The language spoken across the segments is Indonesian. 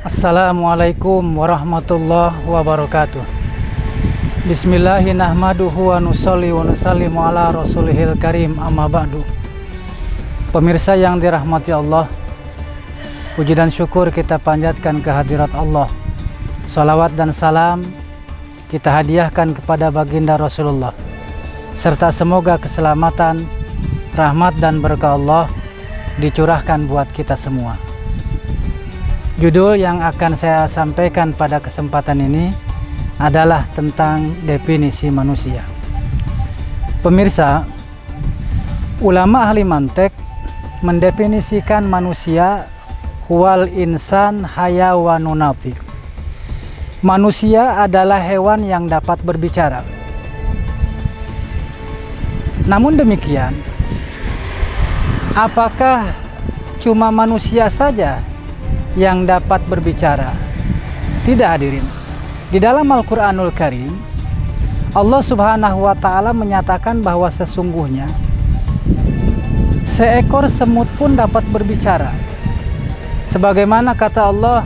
Assalamualaikum warahmatullahi wabarakatuh. Bismillahirrahmanirrahim wa nusalli wa nusallimu ala rasulihil karim amma ba'du. Pemirsa yang dirahmati Allah, puji dan syukur kita panjatkan kehadirat Allah. Salawat dan salam kita hadiahkan kepada baginda Rasulullah, serta semoga keselamatan, rahmat dan berkah Allah dicurahkan buat kita semua. Judul yang akan saya sampaikan pada kesempatan ini adalah tentang definisi manusia. Pemirsa, ulama ahli mantek mendefinisikan manusia huwal insan hayawanun natiq. Manusia adalah hewan yang dapat berbicara. Namun demikian, apakah cuma manusia saja yang dapat berbicara? Tidak, hadirin. Di dalam Al-Quranul Karim, Allah Subhanahu wa Ta'ala menyatakan bahwa sesungguhnya seekor semut pun dapat berbicara. Sebagaimana kata Allah,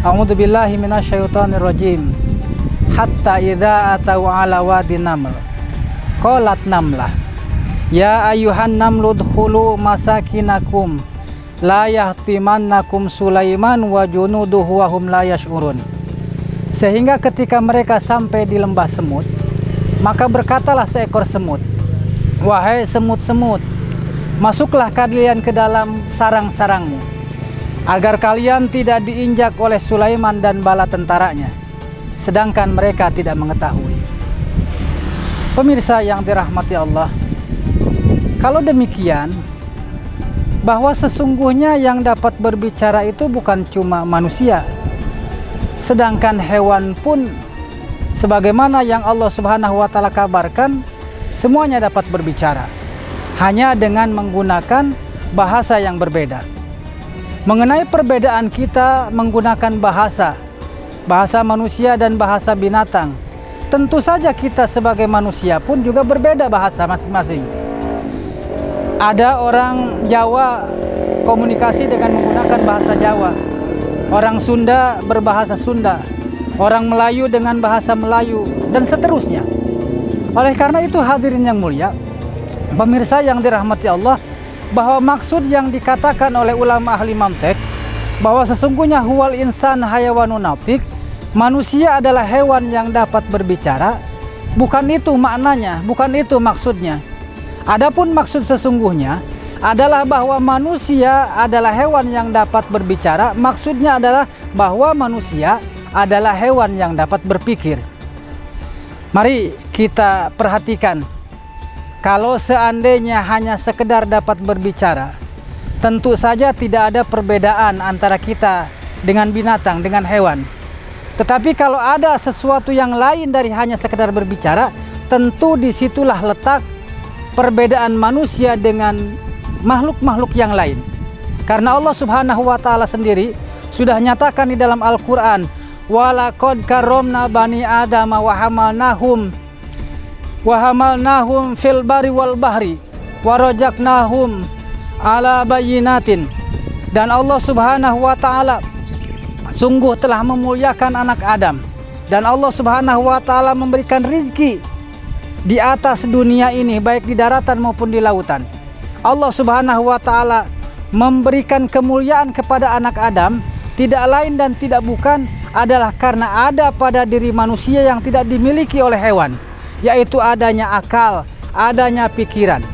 A'udzubillahi minasyaitonirrajim, hatta idza atau ala wadin naml qalat namlah ya ayyuhan namlu udkhulu masakinakum la yahtimannakum Sulaiman wa junuduhu wa hum la yash'urun. Sehingga ketika mereka sampai di lembah semut, maka berkatalah seekor semut, wahai semut-semut, masuklah kalian ke dalam sarang-sarangmu, agar kalian tidak diinjak oleh Sulaiman dan bala tentaranya, sedangkan mereka tidak mengetahui. Pemirsa yang dirahmati Allah, kalau demikian, bahwa sesungguhnya yang dapat berbicara itu bukan cuma manusia, sedangkan hewan pun sebagaimana yang Allah Subhanahu wa Ta'ala kabarkan, semuanya dapat berbicara, hanya dengan menggunakan bahasa yang berbeda. Mengenai perbedaan kita menggunakan bahasa manusia dan bahasa binatang, tentu saja kita sebagai manusia pun juga berbeda bahasa masing-masing. Ada orang Jawa komunikasi dengan menggunakan bahasa Jawa, orang Sunda berbahasa Sunda, orang Melayu dengan bahasa Melayu, dan seterusnya. Oleh karena itu, hadirin yang mulia, pemirsa yang dirahmati Allah, bahwa maksud yang dikatakan oleh ulama ahli mantek bahwa sesungguhnya huwal insan hayawanun natiq, manusia adalah hewan yang dapat berbicara, bukan itu maknanya, bukan itu maksudnya. Adapun maksud sesungguhnya adalah bahwa manusia adalah hewan yang dapat berbicara. Maksudnya adalah bahwa manusia adalah hewan yang dapat berpikir. Mari kita perhatikan, kalau seandainya hanya sekedar dapat berbicara, tentu saja tidak ada perbedaan antara kita dengan binatang, dengan hewan. Tetapi kalau ada sesuatu yang lain dari hanya sekedar berbicara, tentu disitulah letak perbedaan manusia dengan makhluk-makhluk yang lain. Karena Allah Subhanahu wa Ta'ala sendiri sudah nyatakan di dalam Al-Quran, walaqad karramna bani Adam wa hamalnahum fil bari wal bahri wa rajaqnahum ala bayyinatin. Dan Allah Subhanahu wa Ta'ala sungguh telah memuliakan anak Adam, dan Allah Subhanahu wa Ta'ala memberikan rizki di atas dunia ini, baik di daratan maupun di lautan. Allah Subhanahu wa Ta'ala memberikan kemuliaan kepada anak Adam tidak lain dan tidak bukan adalah karena ada pada diri manusia yang tidak dimiliki oleh hewan, yaitu adanya akal, adanya pikiran.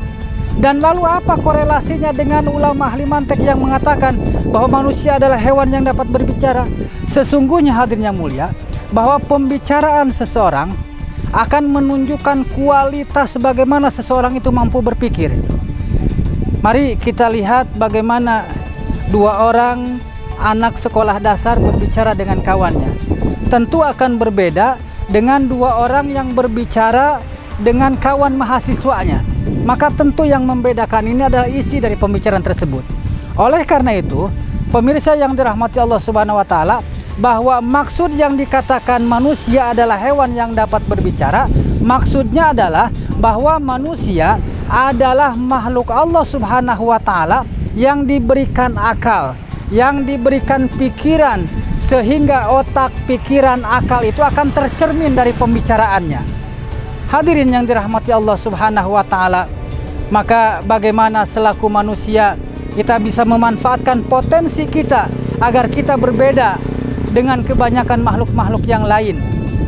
Dan lalu apa korelasinya dengan ulama ahli mantek yang mengatakan bahwa manusia adalah hewan yang dapat berbicara? Sesungguhnya, hadirin yang mulia, bahwa pembicaraan seseorang akan menunjukkan kualitas bagaimana seseorang itu mampu berpikir. Mari kita lihat bagaimana dua orang anak sekolah dasar berbicara dengan kawannya. Tentu akan berbeda dengan dua orang yang berbicara dengan kawan mahasiswanya. Maka tentu yang membedakan ini adalah isi dari pembicaraan tersebut. Oleh karena itu, pemirsa yang dirahmati Allah Subhanahu wa Ta'ala, bahwa maksud yang dikatakan manusia adalah hewan yang dapat berbicara, maksudnya adalah bahwa manusia adalah makhluk Allah Subhanahu wa Ta'ala yang diberikan akal, yang diberikan pikiran, sehingga otak, pikiran, akal itu akan tercermin dari pembicaraannya. Hadirin yang dirahmati Allah Subhanahu wa taala, maka bagaimana selaku manusia kita bisa memanfaatkan potensi kita agar kita berbeda dengan kebanyakan makhluk-makhluk yang lain,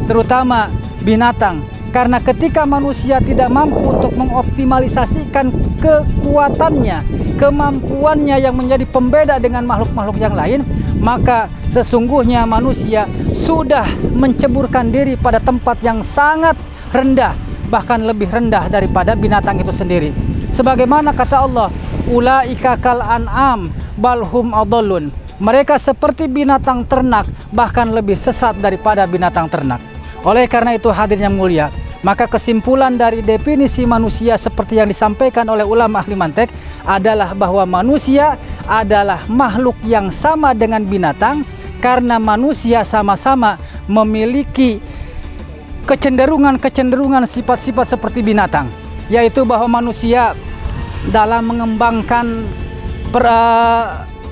terutama binatang. Karena ketika manusia tidak mampu untuk mengoptimalisasikan kekuatannya, kemampuannya yang menjadi pembeda dengan makhluk-makhluk yang lain, maka sesungguhnya manusia sudah menceburkan diri pada tempat yang sangat rendah, bahkan lebih rendah daripada binatang itu sendiri. Sebagaimana kata Allah, ulaika kal an'am balhum adallun. Mereka seperti binatang ternak, bahkan lebih sesat daripada binatang ternak. Oleh karena itu hadirin yang mulia, maka kesimpulan dari definisi manusia seperti yang disampaikan oleh ulama ahli mantek adalah bahwa manusia adalah makhluk yang sama dengan binatang, karena manusia sama-sama memiliki kecenderungan sifat-sifat seperti binatang, yaitu bahwa manusia dalam mengembangkan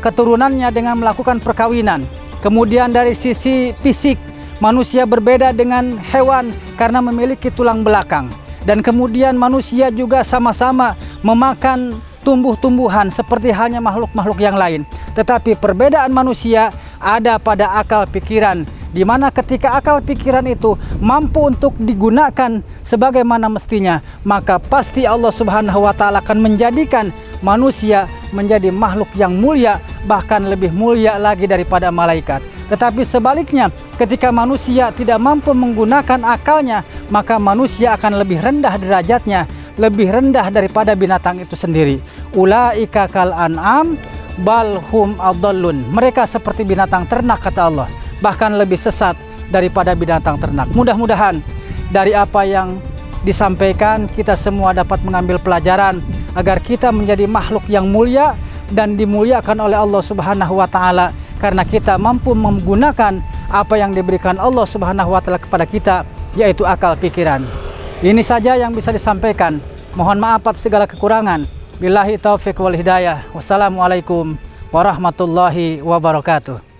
keturunannya dengan melakukan perkawinan. Kemudian dari sisi fisik, manusia berbeda dengan hewan karena memiliki tulang belakang. Dan kemudian manusia juga sama-sama memakan tumbuh-tumbuhan seperti halnya makhluk-makhluk yang lain. Tetapi perbedaan manusia ada pada akal pikiran, di mana ketika akal pikiran itu mampu untuk digunakan sebagaimana mestinya, maka pasti Allah Subhanahu wa taala akan menjadikan manusia menjadi makhluk yang mulia, bahkan lebih mulia lagi daripada malaikat. Tetapi sebaliknya, ketika manusia tidak mampu menggunakan akalnya, maka manusia akan lebih rendah derajatnya, lebih rendah daripada binatang itu sendiri. Ulaika kal an'am balhum adallun. Mereka seperti binatang ternak, kata Allah, bahkan lebih sesat daripada binatang ternak. Mudah-mudahan dari apa yang disampaikan kita semua dapat mengambil pelajaran agar kita menjadi makhluk yang mulia dan dimuliakan oleh Allah Subhanahu wa taala, karena kita mampu menggunakan apa yang diberikan Allah Subhanahu wa taala kepada kita, yaitu akal pikiran. Ini saja yang bisa disampaikan. Mohon maaf atas segala kekurangan. Billahi taufiq wal hidayah. Wassalamualaikum warahmatullahi wabarakatuh.